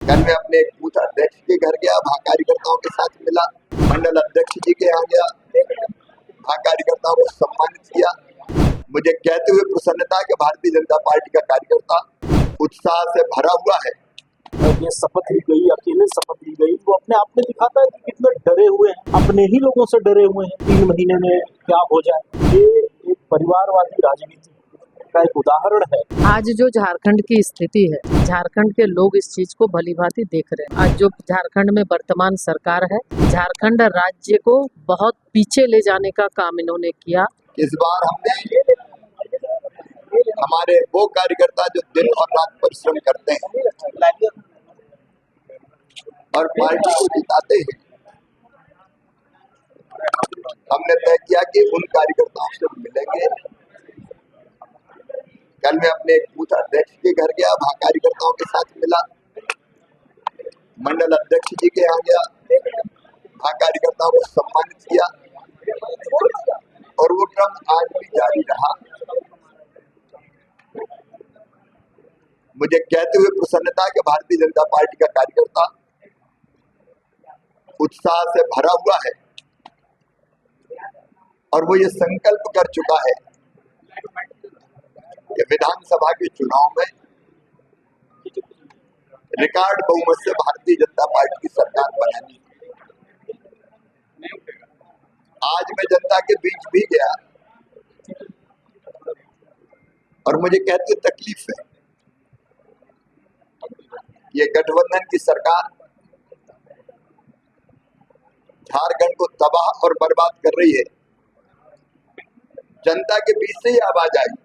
कल मैं अपने एक बूथ अध्यक्ष के घर गया, वहाँ कार्यकर्ताओं के साथ मिला, मंडल अध्यक्ष जी के यहाँ गया, वहाँ कार्यकर्ताओं को सम्मानित किया। मुझे कहते हुए प्रसन्नता कि भारतीय जनता पार्टी का कार्यकर्ता उत्साह से भरा हुआ है। ये शपथ ली गई, अकेले शपथ ली गई, वो अपने आप में दिखाता है कि कितने डरे हुए हैं, अपने ही लोगों से डरे हुए हैं। 3 महीने में क्या हो जाए, ये एक परिवारवादी राजनीति का एक उदाहरण है। आज जो झारखंड की स्थिति है, झारखंड के लोग इस चीज को भलीभांति देख रहे हैं। आज जो झारखंड में वर्तमान सरकार है, झारखंड राज्य को बहुत पीछे ले जाने का काम इन्होंने किया। इस बार हमने हमारे वो कार्यकर्ता जो दिन और रात परिश्रम करते हैं और पार्टी को जिताते हैं, हमने तय किया कि उन कार्यकर्ताओं से मिलेंगे। कल मैं अपने एक बूथ अध्यक्ष के घर गया, वहाँ कार्यकर्ताओं के साथ मिला, मंडल अध्यक्ष जी के यहाँ गया, वहाँ कार्यकर्ताओं को सम्मानित किया और वो क्रम आज भी जारी रहा। मुझे कहते हुए प्रसन्नता कि भारतीय जनता पार्टी का कार्यकर्ता उत्साह से भरा हुआ है और वो ये संकल्प कर चुका है कि विधानसभा के चुनाव में रिकॉर्ड बहुमत से भारतीय जनता पार्टी की सरकार बनानी। आज मैं जनता के बीच भी गया और मुझे कहते हुए तकलीफ है, ये गठबंधन की सरकार झारखंड को तबाह और बर्बाद कर रही है। जनता के बीच से ही आवाज आई।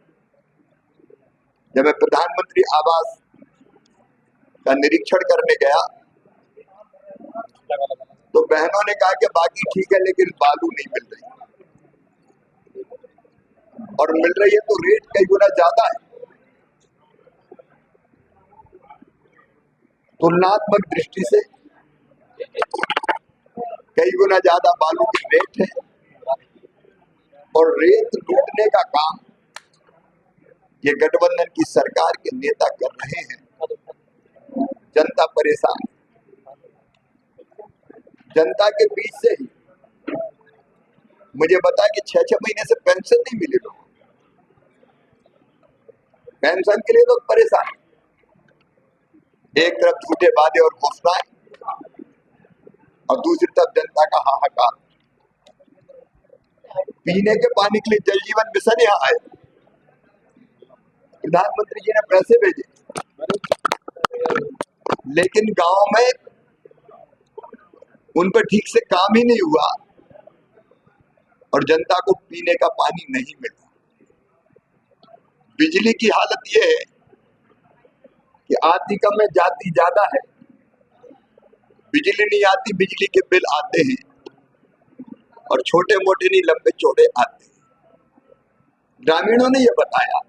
जब मैं प्रधानमंत्री आवास का निरीक्षण करने गया तो बहनों ने कहा कि बाकी ठीक है लेकिन बालू नहीं मिल रही, और मिल रही है तो रेट कई गुना ज्यादा है। तुलनात्मक दृष्टि से कई गुना ज्यादा बालू की रेट है और रेत लूटने का काम ये गठबंधन की सरकार के नेता कर रहे हैं। जनता परेशान, जनता के बीच से ही मुझे बता कि 6-6 महीने से पेंशन नहीं मिली लोगों को। पेंशन के लिए लोग परेशान, एक तरफ झूठे वादे और घोषणाएं और दूसरी तरफ जनता का हाहाकार। पीने के पानी के लिए जल जीवन मिशन यहाँ आए, प्रधानमंत्री जी ने पैसे भेजे, लेकिन गांव में उन पर ठीक से काम ही नहीं हुआ और जनता को पीने का पानी नहीं मिला। बिजली की हालत यह है कि आती कम है जाती ज्यादा है। बिजली नहीं आती, बिजली के बिल आते हैं और छोटे मोटे नहीं लंबे चौड़े आते हैं। ग्रामीणों ने यह बताया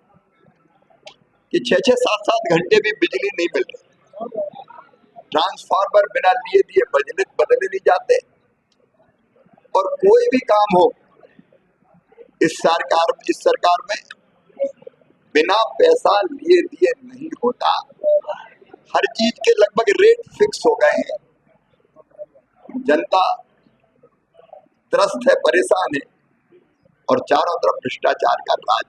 कि 6-6, 7-7 घंटे भी बिजली नहीं मिल रही। ट्रांसफार्मर बिना लिए दिए बदले नहीं जाते और कोई भी काम हो इस सरकार में बिना पैसा लिए दिए नहीं होता। हर चीज के लगभग रेट फिक्स हो गए हैं। जनता त्रस्त है, परेशान है और चारों तरफ भ्रष्टाचार का राज।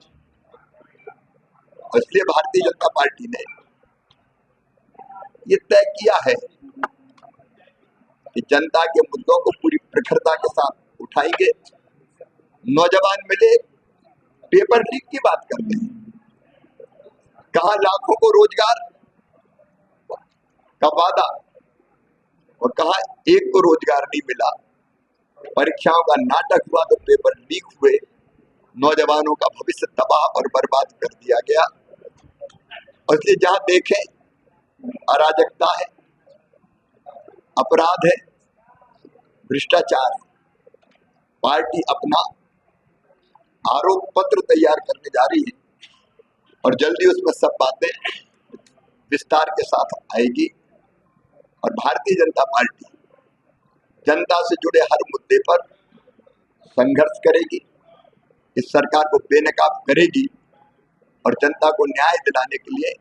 इसलिए भारतीय जनता पार्टी ने ये तय किया है कि जनता के मुद्दों को पूरी प्रखरता के साथ उठाएंगे। नौजवान मिले, पेपर लीक की बात करते हैं, कहा लाखों को रोजगार का वादा और कहा एक को रोजगार नहीं मिला। परीक्षाओं का नाटक हुआ तो पेपर लीक हुए, नौजवानों का भविष्य तबाह और बर्बाद कर दिया गया। और इसलिए जहां देखें अराजकता है, अपराध है, भ्रष्टाचार है। पार्टी अपना आरोप पत्र तैयार करने जा रही है और जल्दी उसमें सब बातें विस्तार के साथ आएगी और भारतीय जनता पार्टी जनता से जुड़े हर मुद्दे पर संघर्ष करेगी, इस सरकार को बेनकाब करेगी और जनता को न्याय दिलाने के लिए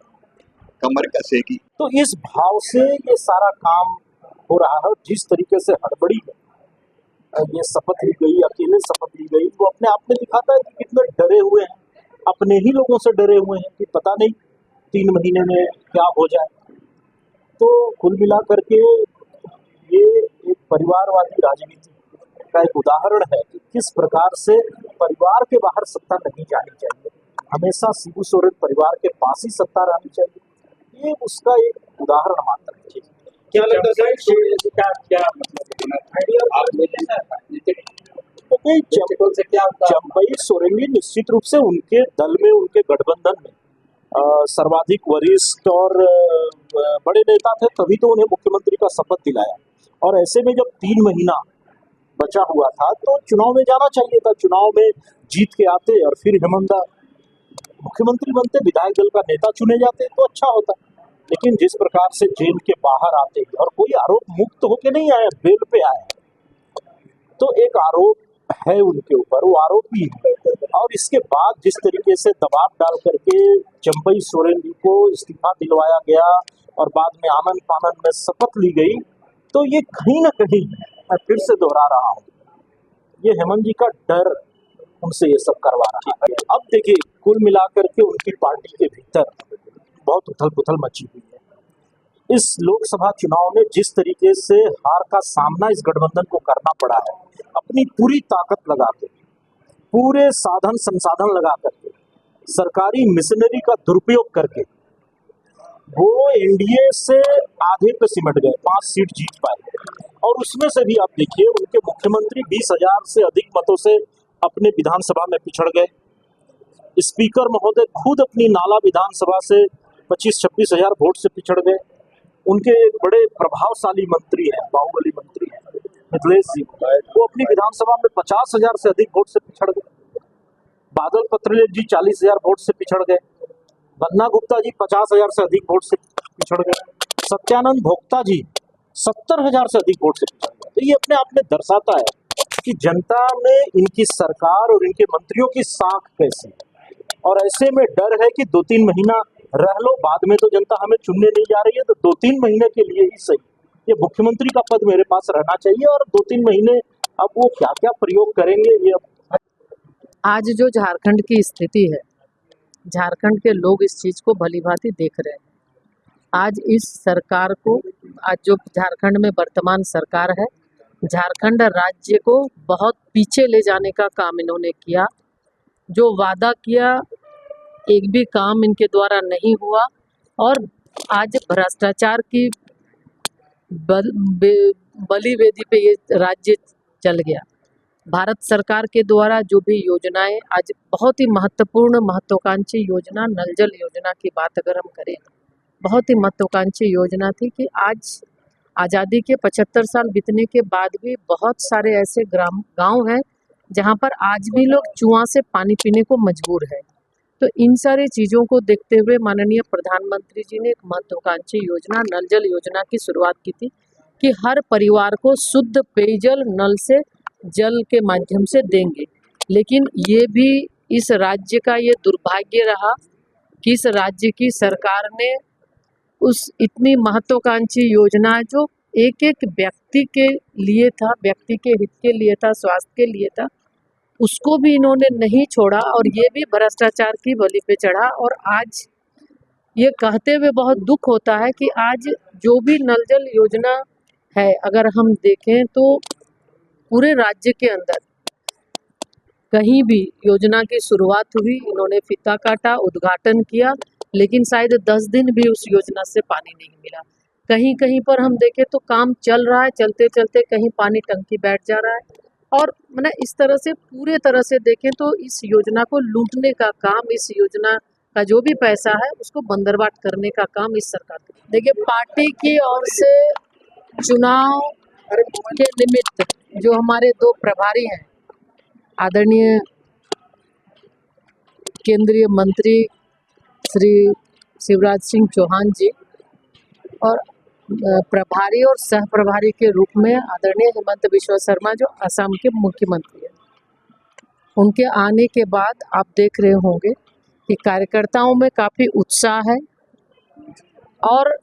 कमर कसेगी। तो इस भाव से ये सारा काम हो रहा है। जिस तरीके से हड़बड़ी में ये शपथ ली गई, अकेले शपथ ली गई, वो अपने आप में दिखाता है कि कितने डरे हुए हैं, अपने ही लोगों से डरे हुए हैं कि पता नहीं 3 महीने में क्या हो जाए। तो कुल मिलाकर के ये एक परिवारवादी राजनीति का एक उदाहरण है कि किस प्रकार से परिवार के बाहर सत्ता नहीं जानी चाहिए, हमेशा शिबू सोरेन परिवार के पास ही सत्ता रहनी चाहिए। ये उसका एक उदाहरण मात्र है। क्या लगता है क्या चंपई सोरेन निश्चित रूप से उनके दल में, उनके गठबंधन में सर्वाधिक वरिष्ठ और बड़े नेता थे, तभी तो उन्हें मुख्यमंत्री का शपथ दिलाया। और ऐसे में जब 3 महीना बचा हुआ था तो चुनाव में जाना चाहिए था। चुनाव में जीत के आते और फिर हेमंत मुख्यमंत्री बनते, विधायक दल का नेता चुने जाते तो अच्छा होता। लेकिन जिस प्रकार से जेल के बाहर आते और कोई आरोप मुक्त होके नहीं आया, बेल पे आया, तो एक आरोप है उनके ऊपर, वो आरोपी है। और इसके बाद जिस तरीके से दबाव डाल करके चंपई सोरेन जी को इस्तीफा दिलवाया गया और बाद में आनंद फानंद में शपथ ली गई, तो ये कहीं ना कहीं, मैं फिर से दोहरा रहा हूँ, ये हेमंत जी का डर उनसे ये सब करवा रहा है। अब देखिए, कुल मिलाकर के उनकी पार्टी के भीतर बहुत उथल पुथल मची हुई है। इस लोकसभा चुनाव में जिस तरीके से हार का सामना इस गठबंधन को करना पड़ा है, अपनी पूरी ताकत लगा के, पूरे साधन संसाधन लगा करके, सरकारी मिशनरी का दुरुपयोग करके वो एनडीए से आधे पे सिमट गए, 5 सीट जीत पाए। और उसमें से भी आप देखिए, उनके मुख्यमंत्री 20,000 से अधिक मतों से अपने विधानसभा में पिछड़ गए। स्पीकर महोदय खुद अपनी नाला विधानसभा से 25-26 हजार वोट से पिछड़ गए। उनके एक बड़े प्रभावशाली मंत्री हैं, बाहुबली मंत्री हैं मिथिलेश जी, वो अपनी विधानसभा में 50,000 से अधिक वोट से पिछड़ गए। बादल पत्रलेख जी 40,000 वोट से पिछड़ गए। बन्ना गुप्ता जी 50,000 से अधिक वोट से पिछड़ गए। सत्यानंद भोक्ता जी 70,000 से अधिक वोट से पिछड़ गए। तो ये अपने आप में दर्शाता है कि जनता में इनकी सरकार और इनके मंत्रियों की साख कैसी है। और ऐसे में डर है कि 2-3 महीना रह लो, बाद में तो जनता हमें चुनने नहीं जा रही है, तो 2-3 महीने के लिए ही सही ये मुख्यमंत्री का पद मेरे पास रहना चाहिए। और 2-3 महीने अब वो क्या क्या प्रयोग करेंगे ये आज जो झारखंड की स्थिति है, झारखंड के लोग इस चीज को भलीभांति देख रहे हैं। आज इस सरकार को, आज जो झारखंड में वर्तमान सरकार है, झारखंड राज्य को बहुत पीछे ले जाने का काम इन्होंने किया। जो वादा किया, एक भी काम इनके द्वारा नहीं हुआ। और आज भ्रष्टाचार की बलि वेदी पे ये राज्य चल गया। भारत सरकार के द्वारा जो भी योजनाएं, आज बहुत ही महत्वपूर्ण महत्वाकांक्षी योजना, नल जल योजना की बात अगर हम करें, बहुत ही महत्वाकांक्षी योजना थी कि आज आज़ादी के 75 साल बीतने के बाद भी बहुत सारे ऐसे गांव हैं जहां पर आज भी लोग कुआं से पानी पीने को मजबूर है। तो इन सारी चीज़ों को देखते हुए माननीय प्रधानमंत्री जी ने एक महत्वाकांक्षी योजना, नल जल योजना की शुरुआत की थी कि हर परिवार को शुद्ध पेयजल नल से जल के माध्यम से देंगे। लेकिन ये भी इस राज्य का ये दुर्भाग्य रहा कि इस राज्य की सरकार ने उस इतनी महत्वाकांक्षी योजना जो एक एक व्यक्ति के लिए था, व्यक्ति के हित के लिए था, स्वास्थ्य के लिए था, उसको भी इन्होंने नहीं छोड़ा और ये भी भ्रष्टाचार की बलि पे चढ़ा। और आज ये कहते हुए बहुत दुख होता है कि आज जो भी नल जल योजना है, अगर हम देखें तो पूरे राज्य के अंदर कहीं भी योजना की शुरुआत हुई, इन्होंने फीता काटा, उद्घाटन किया, लेकिन शायद 10 दिन भी उस योजना से पानी नहीं मिला। कहीं कहीं पर हम देखें तो काम चल रहा है, चलते चलते कहीं पानी टंकी बैठ जा रहा है। और मैंने इस तरह से पूरे तरह से देखें तो इस योजना को लूटने का काम, इस योजना का जो भी पैसा है उसको बंदरबाट करने का काम इस सरकार का। देखिए, पार्टी की ओर से चुनाव के निमित्त जो हमारे 2 प्रभारी हैं, आदरणीय केंद्रीय मंत्री श्री शिवराज सिंह चौहान जी और प्रभारी और सह प्रभारी के रूप में आदरणीय हेमंत बिश्वा शर्मा जो असम के मुख्यमंत्री हैं, उनके आने के बाद आप देख रहे होंगे कि कार्यकर्ताओं में काफ़ी उत्साह है। और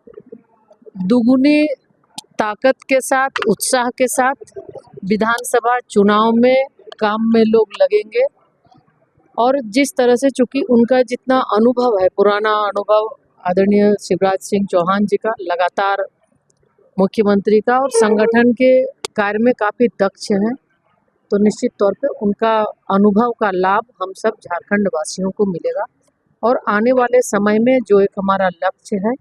दुगुनी ताकत के साथ, उत्साह के साथ विधानसभा चुनाव में काम में लोग लगेंगे। और जिस तरह से, चूंकि उनका जितना अनुभव है, पुराना अनुभव आदरणीय शिवराज सिंह चौहान जी का, लगातार मुख्यमंत्री का, और संगठन के कार्य में काफ़ी दक्ष हैं, तो निश्चित तौर पे उनका अनुभव का लाभ हम सब झारखंड वासियों को मिलेगा। और आने वाले समय में जो एक हमारा लक्ष्य है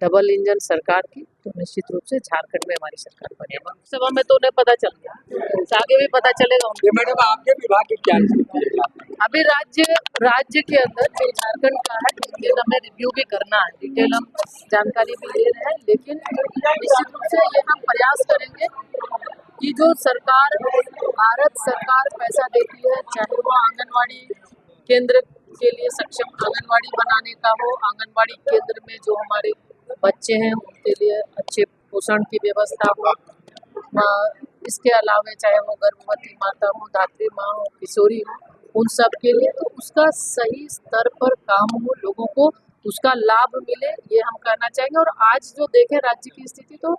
डबल इंजन सरकार की, तो निश्चित रूप से झारखंड में हमारी सरकार बनेगी। सभा में तो उन्हें पता चल गया, आगे भी पता चलेगा उन्हें। ये मैडम आपके विभाग की क्या स्थिति है? अभी राज्य के अंदर जो झारखंड का है, डिटेल हमें रिव्यू भी करना है, डिटेल हम जानकारी भी ले रहे हैं, लेकिन निश्चित रूप से ये हम प्रयास करेंगे कि जो सरकार, भारत सरकार पैसा देती है, चाहे वो आंगनवाड़ी केंद्र के लिए सक्षम आंगनवाड़ी बनाने का हो, आंगनवाड़ी केंद्र में जो हमारे बच्चे हैं उनके लिए अच्छे पोषण की व्यवस्था हो, इसके अलावा चाहे वो गर्भवती माता हो, धात्री माँ हो, किशोरी हो, उन सब के लिए तो उसका सही स्तर पर काम हो, लोगों को उसका लाभ मिले, ये हम कहना चाहेंगे। और आज जो देखें राज्य की स्थिति, तो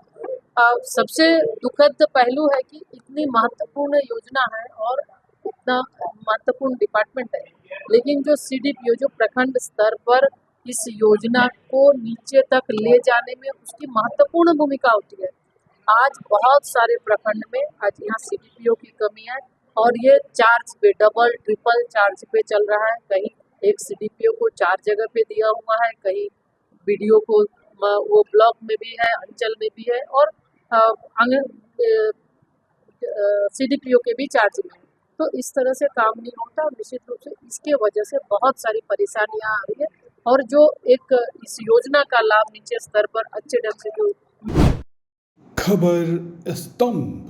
सबसे दुखद पहलू है कि इतनी महत्वपूर्ण योजना है और इतना महत्वपूर्ण डिपार्टमेंट है, लेकिन जो CDPO जो प्रखंड स्तर पर इस योजना को नीचे तक ले जाने में उसकी महत्वपूर्ण भूमिका होती है। आज बहुत सारे प्रखंड में आज यहाँ CDPO की कमी है और ये चार्ज पे, डबल ट्रिपल चार्ज पे चल रहा है। कहीं एक CDPO को 4 जगह पे दिया हुआ है, कहीं BDO को वो ब्लॉक में भी है, अंचल में भी है, और CDPO के भी चार्ज में है। तो इस तरह से काम नहीं होता और निश्चित रूप से इसके वजह से बहुत सारी परेशानियां आ रही है। और जो एक इस योजना का लाभ नीचे स्तर पर अच्छे ढंग से जो खबर स्तंभ